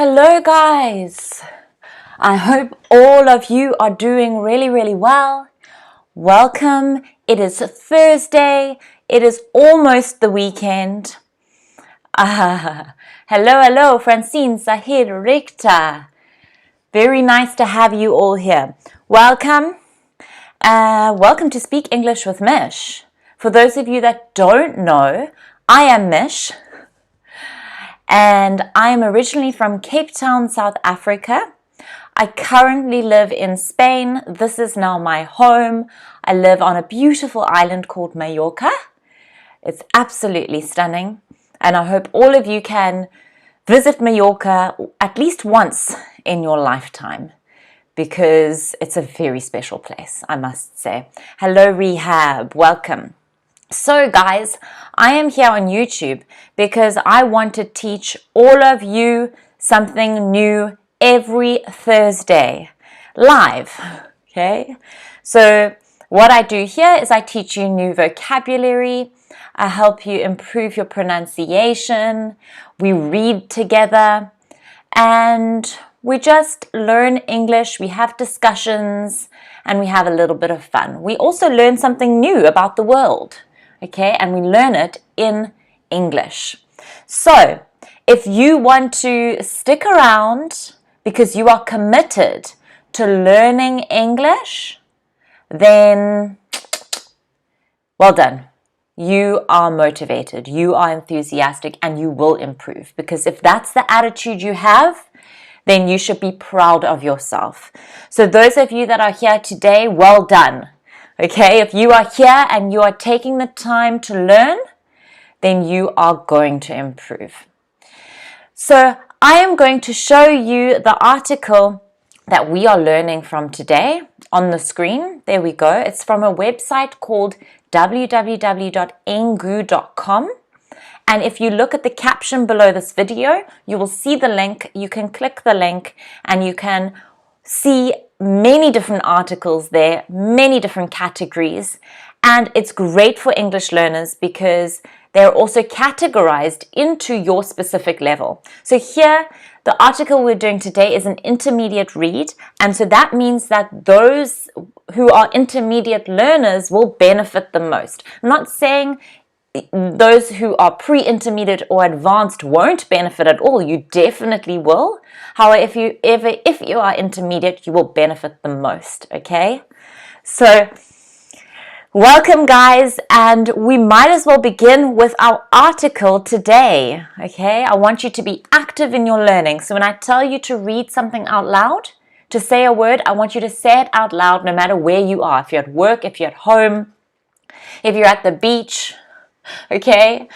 Hello guys, I hope all of you are doing really well. Welcome, it is Thursday, it is almost the weekend. Hello, Francine, Sahid, Rikta. Very nice to have you all here. Welcome to Speak English with Mish. For those of you that don't know, I am Mish. And I am originally from Cape Town, South Africa. I currently live in Spain. This is now my home. I live on a beautiful island called Mallorca. It's absolutely stunning. And I hope all of you can visit Mallorca at least once in your lifetime, because it's a very special place, I must say. Hello, Rehab. Welcome. So guys, I am here on YouTube because I want to teach all of you something new every Thursday, live, okay? So what I do here is I teach you new vocabulary, I help you improve your pronunciation, we read together, and we just learn English, we have discussions, and we have a little bit of fun. We also learn something new about the world. Okay, and we learn it in English. So, if you want to stick around because you are committed to learning English, then well done. You are motivated, you are enthusiastic, and you will improve. Because if that's the attitude you have, then you should be proud of yourself. So those of you that are here today, well done. Okay, if you are here and you are taking the time to learn, then you are going to improve. So I am going to show you the article that we are learning from today on the screen. There we go. It's from a website called www.engu.com. And if you look at the caption below this video, you will see the link. You can click the link and you can see many different articles there, many different categories, and it's great for English learners because they're also categorized into your specific level. So here, the article we're doing today is an intermediate read, and so that means that those who are intermediate learners will benefit the most. I'm not saying those who are pre-intermediate or advanced won't benefit at all. You definitely will. However, if you are intermediate, you will benefit the most, okay? So, welcome guys, and we might as well begin with our article today, okay? I want you to be active in your learning. So when I tell you to read something out loud, to say a word, I want you to say it out loud no matter where you are. If you're at work, if you're at home, if you're at the beach, okay,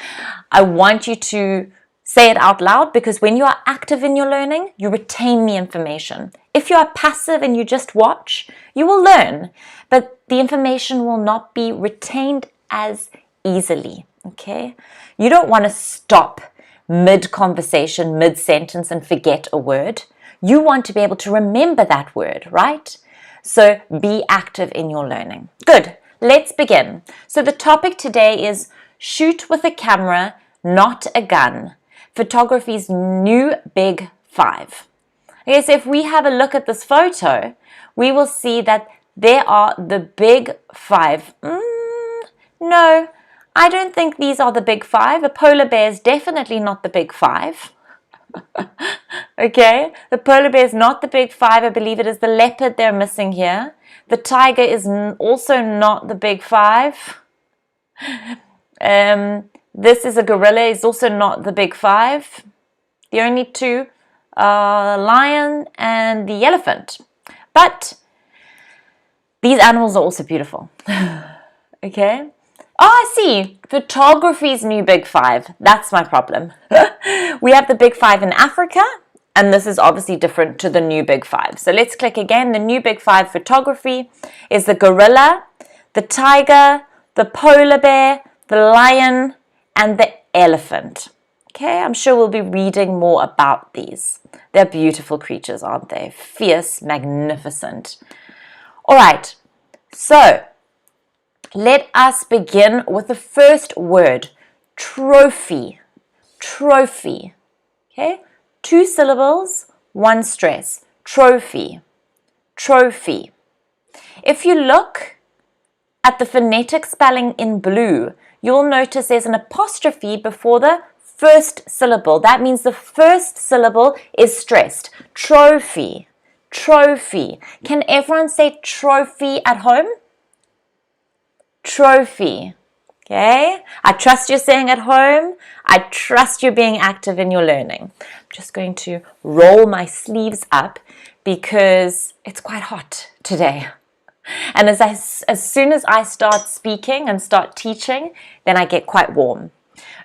I want you to say it out loud, because when you are active in your learning, you retain the information. If you are passive and you just watch, you will learn, but the information will not be retained as easily, okay? You don't want to stop mid-conversation, mid-sentence and forget a word. You want to be able to remember that word, right? So be active in your learning. Good, let's begin. So the topic today is shoot with a camera, not a gun. Photography's new big five. Okay, so if we have a look at this photo, we will see that there are the big five. No, I don't think these are the big five. A polar bear is definitely not the big five. Okay, the polar bear is not the big five. I believe it is the leopard they're missing here. The tiger is also not the big five. This is a gorilla, is also not the big five. The only two are the lion and the elephant. But these animals are also beautiful. Okay. Oh, I see. Photography's new big five. That's my problem. We have the big five in Africa, and this is obviously different to the new big five. So let's click again. The new big five photography is the gorilla, the tiger, the polar bear, the lion, and the elephant. Okay, I'm sure we'll be reading more about these. They're beautiful creatures, aren't they? Fierce, magnificent. All right, so let us begin with the first word, trophy. Trophy. Okay, 2 syllables, 1 stress. Trophy, trophy. If you look at the phonetic spelling in blue, you'll notice there's an apostrophe before the first syllable. That means the first syllable is stressed. Trophy, trophy. Can everyone say trophy at home? Trophy. Okay, I trust you're saying at home. I trust you're being active in your learning. I'm just going to roll my sleeves up because it's quite hot today. And as soon as I start speaking and start teaching, then I get quite warm.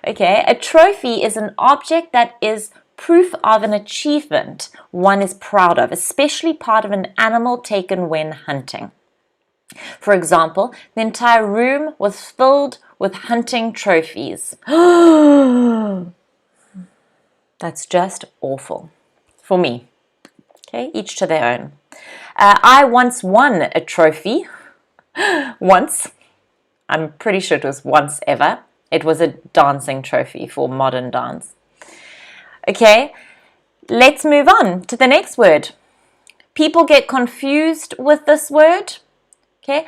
Okay, a trophy is an object that is proof of an achievement one is proud of, especially part of an animal taken when hunting. For example, the entire room was filled with hunting trophies. That's just awful for me. Okay, each to their own. I once won a trophy. Once. I'm pretty sure it was once ever. It was a dancing trophy for modern dance. Okay, let's move on to the next word. People get confused with this word. Okay,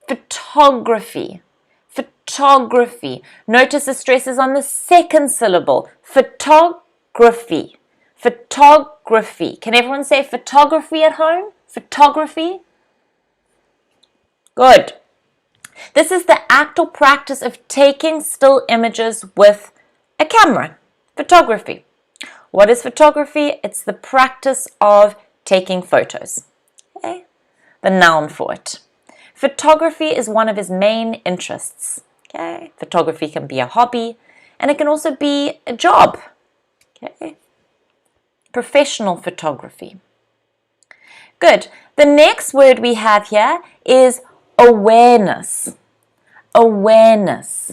photography. Photography. Notice the stress is on the second syllable. Photography. Photography. Can everyone say photography at home? Photography. Good. This is the act or practice of taking still images with a camera. Photography. What is photography? It's the practice of taking photos. Okay? The noun for it. Photography is one of his main interests. Okay? Photography can be a hobby and it can also be a job. Okay? Professional photography. Good. The next word we have here is awareness. Awareness.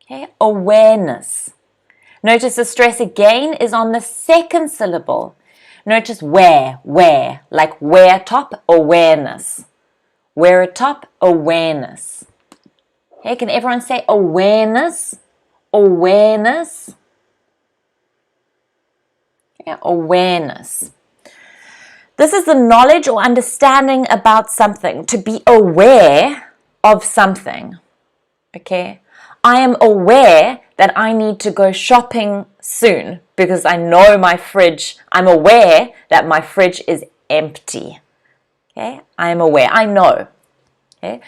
Okay? Awareness. Notice the stress again is on the second syllable. Notice where, like wear top, awareness. Wear a top, awareness. Okay, can everyone say awareness? Awareness. Yeah, awareness. This is the knowledge or understanding about something, to be aware of something. Okay, I am aware that I need to go shopping soon because I know my fridge, I'm aware that my fridge is empty. Okay, I am aware, I know. Okay,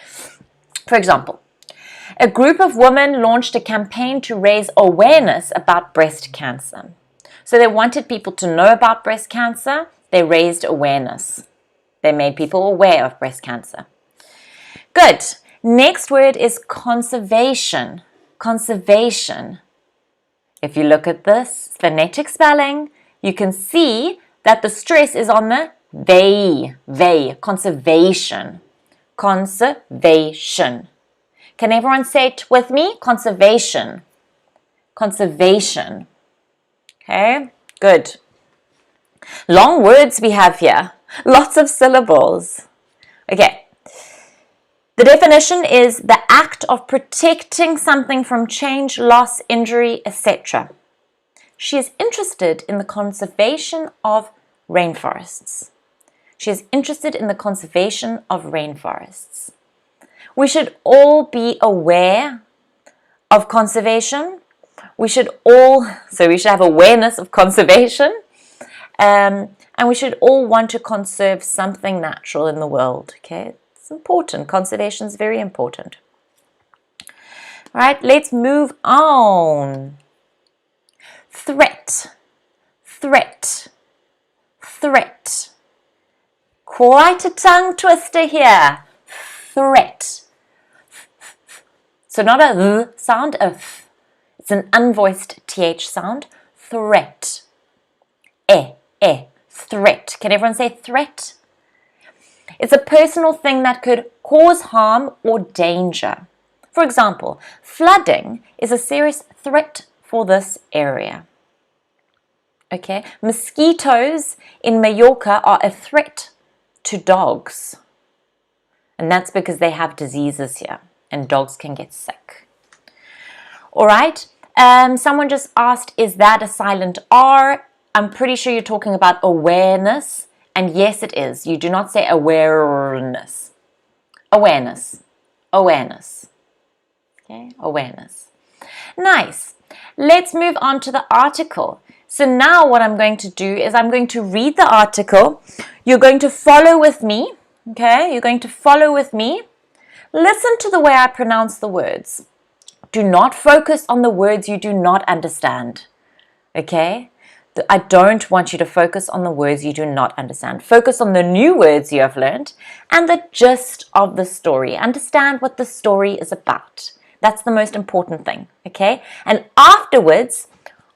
for example, a group of women launched a campaign to raise awareness about breast cancer. So they wanted people to know about breast cancer. They raised awareness. They made people aware of breast cancer. Good. Next word is conservation. Conservation. If you look at this phonetic spelling, you can see that the stress is on the they, conservation. Conservation. Can everyone say it with me? Conservation. Conservation. Okay, good. Long words we have here. Lots of syllables. Okay. The definition is the act of protecting something from change, loss, injury, etc. She is interested in the conservation of rainforests. She is interested in the conservation of rainforests. We should all be aware of conservation. We should have awareness of conservation. And we should all want to conserve something natural in the world. Okay, it's important. Conservation is very important. All right, let's move on. Threat. Threat. Threat. Quite a tongue twister here. Threat. So not a th sound, a th. It's an unvoiced th sound. Threat. Threat. Can everyone say threat? It's a personal thing that could cause harm or danger. For example, flooding is a serious threat for this area. Okay, mosquitoes in Mallorca are a threat to dogs. And that's because they have diseases here and dogs can get sick. All right, someone just asked, is that a silent R? I'm pretty sure you're talking about awareness. And yes, it is. You do not say awareness. Awareness. Awareness. Okay, awareness. Nice. Let's move on to the article. So now what I'm going to do is I'm going to read the article. You're going to follow with me. Okay, you're going to follow with me. Listen to the way I pronounce the words. Do not focus on the words you do not understand. Okay? I don't want you to focus on the words you do not understand. Focus on the new words you have learned and the gist of the story. Understand what the story is about. That's the most important thing. Okay? And afterwards,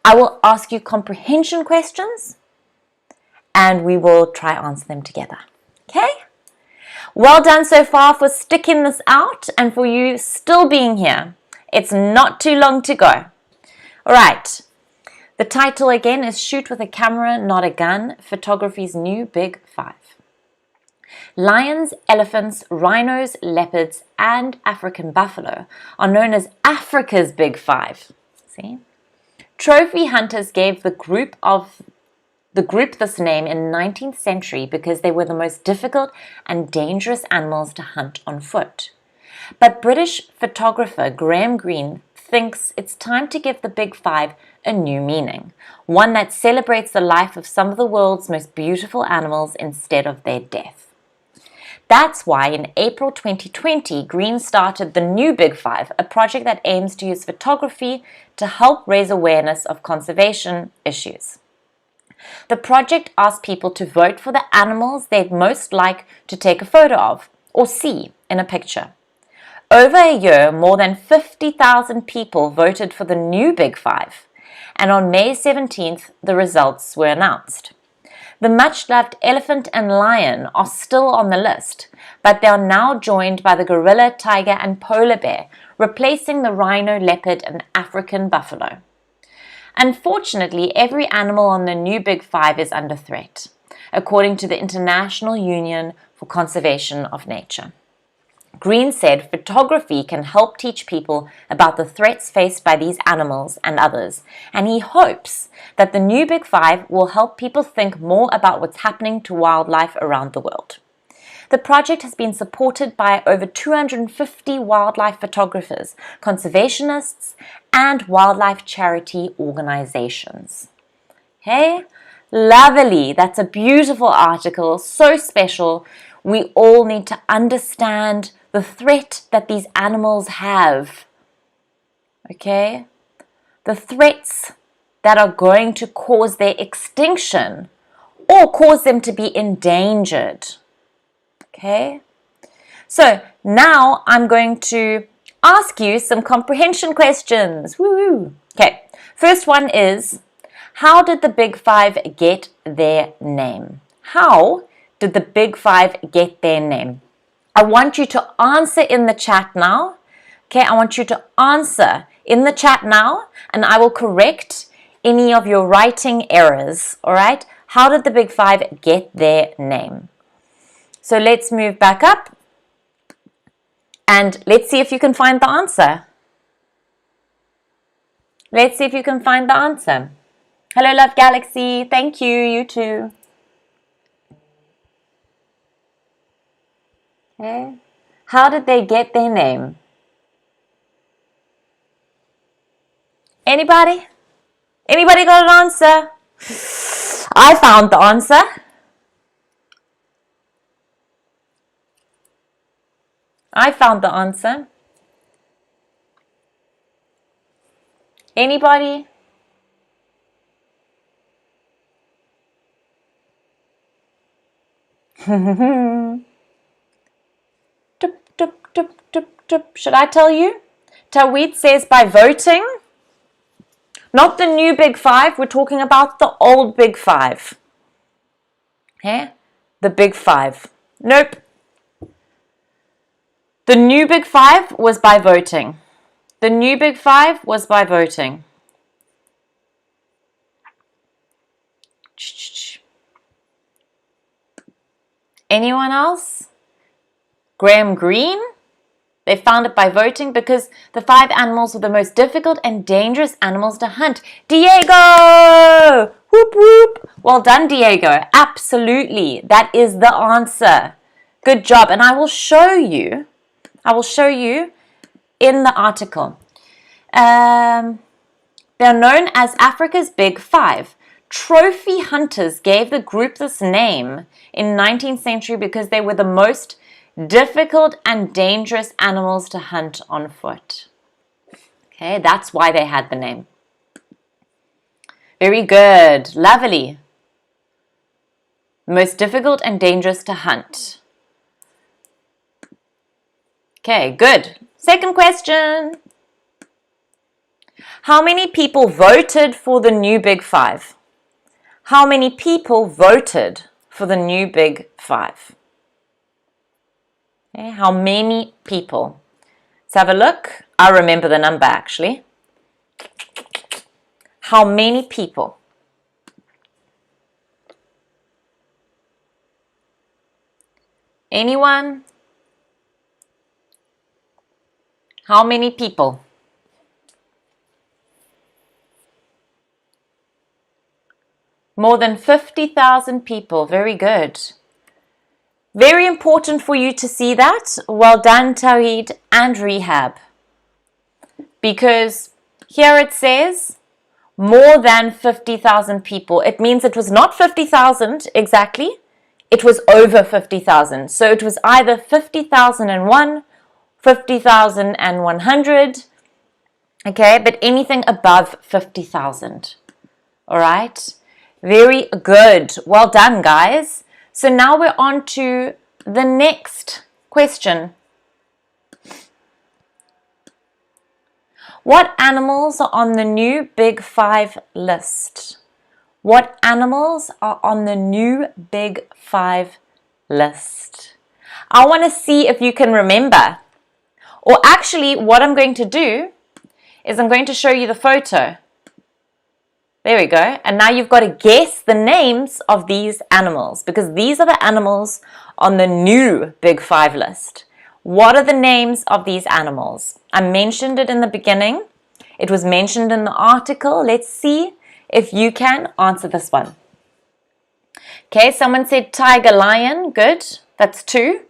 I will ask you comprehension questions and we will try answer them together. Okay? Well done so far for sticking this out and for you still being here. It's not too long to go. All right. The title again is Shoot with a Camera, Not a Gun, Photography's New Big Five. Lions, elephants, rhinos, leopards, and African buffalo are known as Africa's Big Five. See? Trophy hunters gave the group this name in the 19th century because they were the most difficult and dangerous animals to hunt on foot. But British photographer Graham Greene thinks it's time to give the Big Five a new meaning, one that celebrates the life of some of the world's most beautiful animals instead of their death. That's why in April 2020, Greene started the new Big Five, a project that aims to use photography to help raise awareness of conservation issues. The project asked people to vote for the animals they'd most like to take a photo of or see in a picture. Over a year, more than 50,000 people voted for the new Big Five, and on May 17th, the results were announced. The much-loved elephant and lion are still on the list, but they are now joined by the gorilla, tiger, and polar bear, replacing the rhino, leopard, and African buffalo. Unfortunately, every animal on the new Big Five is under threat, according to the International Union for Conservation of Nature. Greene said photography can help teach people about the threats faced by these animals and others, and he hopes that the new Big Five will help people think more about what's happening to wildlife around the world. The project has been supported by over 250 wildlife photographers, conservationists, and wildlife charity organizations. Hey, lovely. That's a beautiful article, so special. We all need to understand the threat that these animals have. Okay? The threats that are going to cause their extinction or cause them to be endangered. Okay? So now I'm going to ask you some comprehension questions. Woo! Okay, first one is, how did the Big Five get their name? How did the Big Five get their name? I want you to answer in the chat now. Okay, I want you to answer in the chat now, and I will correct any of your writing errors. All right? How did the Big Five get their name? So let's move back up and let's see if you can find the answer. Let's see if you can find the answer. Hello, Love Galaxy. Thank you. You too. Okay. How did they get their name? Anybody? Anybody got an answer? I found the answer. I found the answer. Anybody? Should I tell you? Tawit says by voting. Not the new Big Five. We're talking about the old Big Five. Okay? The Big Five. Nope. The new Big Five was by voting. The new Big Five was by voting. Anyone else? Graham Greene? They found it by voting because the 5 animals were the most difficult and dangerous animals to hunt. Diego! Whoop whoop! Well done, Diego. Absolutely. That is the answer. Good job. And I will show you in the article. They're known as Africa's Big Five. Trophy hunters gave the group this name in 19th century because they were the most difficult and dangerous animals to hunt on foot. Okay, that's why they had the name. Very good. Lovely. Most difficult and dangerous to hunt. Okay, good. Second question. How many people voted for the new Big Five? How many people voted for the new Big Five? Okay, how many people? Let's have a look. I remember the number actually. How many people? Anyone? How many people? More than 50,000 people. Very good. Very important for you to see that. Well done, Tawhid and Rehab. Because here it says more than 50,000 people. It means it was not 50,000 exactly. It was over 50,000. So it was either 50,001, 50,100, okay, but anything above 50,000. All right, very good. Well done, guys. So now we're on to the next question. What animals are on the new Big Five list? What animals are on the new Big Five list? I want to see if you can remember. Or actually, what I'm going to do is I'm going to show you the photo. There we go. And now you've got to guess the names of these animals because these are the animals on the new Big Five list. What are the names of these animals? I mentioned it in the beginning. It was mentioned in the article. Let's see if you can answer this one. Okay, someone said tiger, lion. Good. That's 2.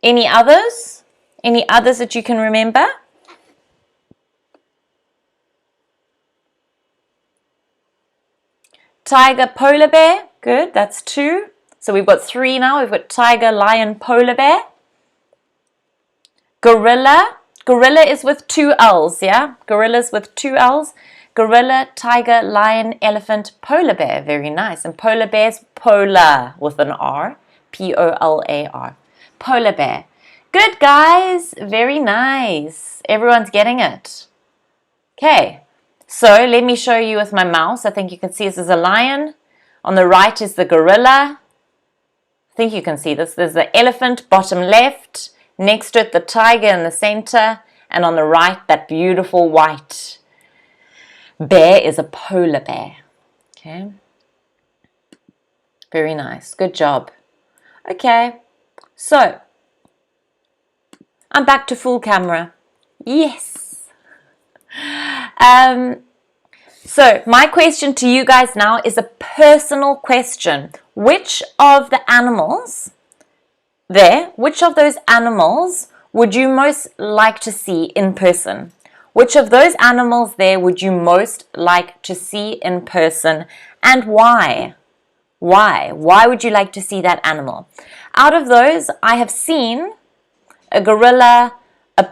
Any others? Any others that you can remember? Tiger, polar bear. Good. That's 2. So we've got 3 now. We've got tiger, lion, polar bear. Gorilla. Gorilla is with 2 L's, yeah? Gorilla's with 2 L's. Gorilla, tiger, lion, elephant, polar bear. Very nice. And polar bear's polar with an R. P-O-L-A-R. Polar bear. Good, guys. Very nice. Everyone's getting it. Okay. So let me show you with my mouse. I think you can see this is a lion. On the right is the gorilla. I think you can see this. There's the elephant, bottom left. Next to it, the tiger in the center. And on the right, that beautiful white bear is a polar bear. Okay. Very nice. Good job. Okay. So, I'm back to full camera. Yes. So my question to you guys now is a personal question. Which of the animals there, which of those animals would you most like to see in person? Which of those animals there would you most like to see in person, and why? Why? Why would you like to see that animal? Out of those, I have seen a gorilla, a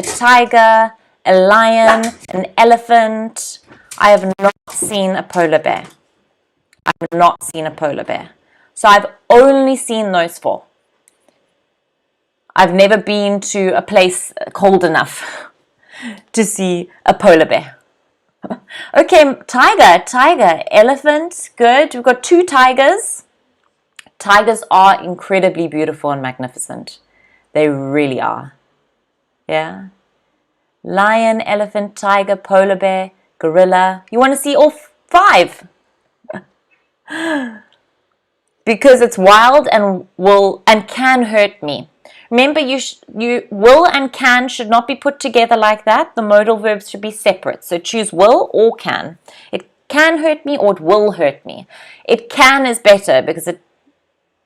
tiger, a lion, an elephant. I have not seen a polar bear. I have not seen a polar bear. So I've only seen those 4. I've never been to a place cold enough to see a polar bear. Okay, tiger, elephant, good. We've got 2 tigers. Tigers are incredibly beautiful and magnificent. They really are. Yeah. Lion, elephant, tiger, polar bear, gorilla. You want to see all 5? Because it's wild and will and can hurt me. Remember, you will and can should not be put together like that. The modal verbs should be separate. So choose will or can. can hurt me or it will hurt me. It can is better because it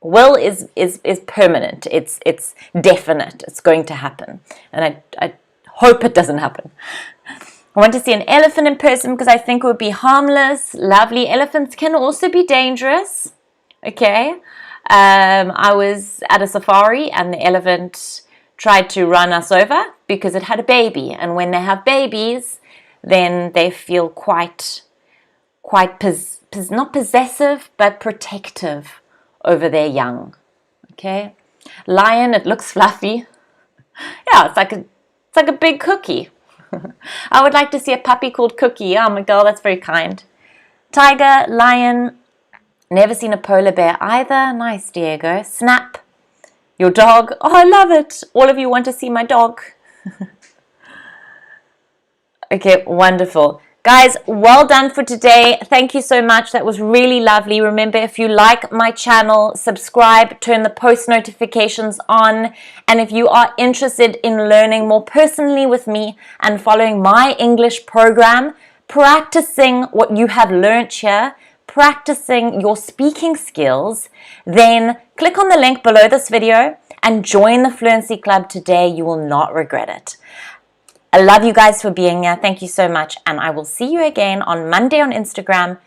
will is permanent. It's definite. It's going to happen. And I hope it doesn't happen. I want to see an elephant in person because I think it would be harmless, lovely. Elephants can also be dangerous. Okay. I was at a safari and the elephant tried to run us over because it had a baby. And when they have babies, then they feel quite not possessive, but protective over their young. Okay. Lion, it looks fluffy. Yeah, it's like a big cookie. I would like to see a puppy called Cookie. Oh my God, that's very kind. Tiger, lion, never seen a polar bear either. Nice, Diego. Snap, your dog. Oh, I love it. All of you want to see my dog. Okay, wonderful. Guys, well done for today. Thank you so much. That was really lovely. Remember, if you like my channel, subscribe, turn the post notifications on. And if you are interested in learning more personally with me and following my English program, practicing what you have learned here, practicing your speaking skills, then click on the link below this video and join the Fluency Club today. You will not regret it. I love you guys for being here. Thank you so much. And I will see you again on Monday on Instagram